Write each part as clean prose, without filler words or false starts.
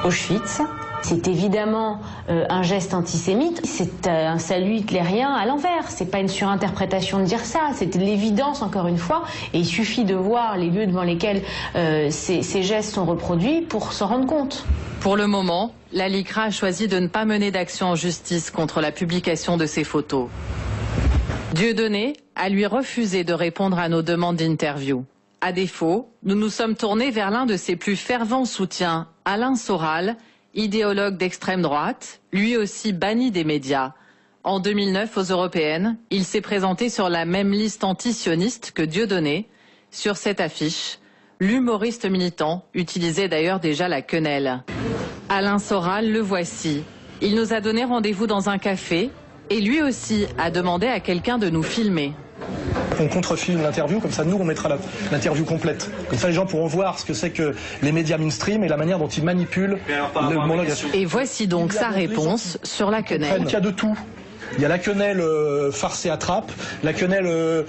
Auschwitz. C'est évidemment un geste antisémite, c'est un salut hitlérien à l'envers, c'est pas une surinterprétation de dire ça, c'est de l'évidence encore une fois, et il suffit de voir les lieux devant lesquels ces gestes sont reproduits pour s'en rendre compte. Pour le moment, la LICRA a choisi de ne pas mener d'action en justice contre la publication de ces photos. Dieudonné a lui refusé de répondre à nos demandes d'interview. À défaut, nous nous sommes tournés vers l'un de ses plus fervents soutiens, Alain Soral, idéologue d'extrême droite, lui aussi banni des médias. En 2009, aux Européennes, il s'est présenté sur la même liste antisioniste que Dieudonné. Sur cette affiche, l'humoriste militant utilisait d'ailleurs déjà la quenelle. Alain Soral, le voici. Il nous a donné rendez-vous dans un café et lui aussi a demandé à quelqu'un de nous filmer. On contrefilme l'interview, comme ça nous on mettra l'interview complète. Comme ça les gens pourront voir ce que c'est que les médias mainstream et la manière dont ils manipulent le monologue. Et voici donc sa réponse sur la quenelle. Il y a de tout. Il y a la quenelle farce et attrape, la quenelle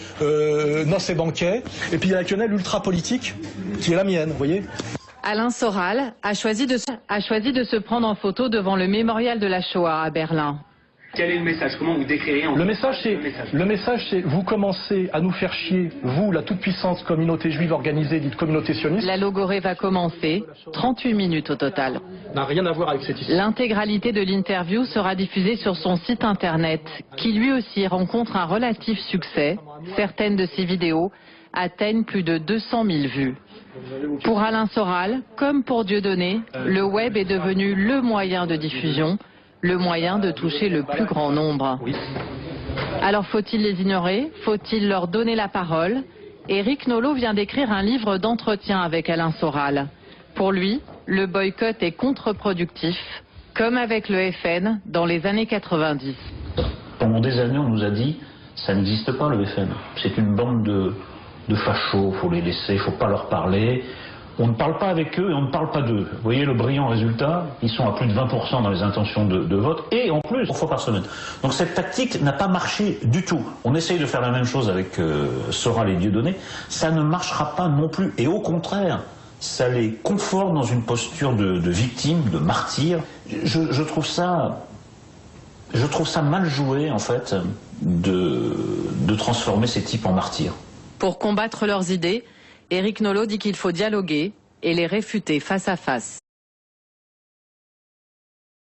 noce et banquet, et puis il y a la quenelle ultra politique qui est la mienne, vous voyez. Alain Soral a choisi de se prendre en photo devant le mémorial de la Shoah à Berlin. Quel est le message? Comment vous décririez le message, c'est vous commencez à nous faire chier, vous, la toute-puissante communauté juive organisée, dite communauté sioniste. La logorée va commencer, 38 minutes au total. N'a rien à voir avec cette histoire. L'intégralité de l'interview sera diffusée sur son site internet, qui lui aussi rencontre un relatif succès. Certaines de ses vidéos atteignent plus de 200 000 vues. Pour Alain Soral, comme pour Dieudonné, le web est devenu le moyen de diffusion, le moyen de toucher le plus grand nombre. Alors faut-il les ignorer? Faut-il leur donner la parole? Éric Nolot vient d'écrire un livre d'entretien avec Alain Soral. Pour lui, le boycott est contre-productif, comme avec le FN dans les années 90. Pendant des années, on nous a dit ça n'existe pas le FN. C'est une bande de fachos, faut les laisser, faut pas leur parler. On ne parle pas avec eux et on ne parle pas d'eux. Vous voyez le brillant résultat, ils sont à plus de 20% dans les intentions de vote et en plus 3 fois par semaine. Donc cette tactique n'a pas marché du tout. On essaye de faire la même chose avec Soral et Dieudonné, ça ne marchera pas non plus et au contraire, ça les conforte dans une posture de victime, de martyr. Je trouve ça mal joué en fait de transformer ces types en martyrs. Pour combattre leurs idées, Éric Nolot dit qu'il faut dialoguer et les réfuter face à face.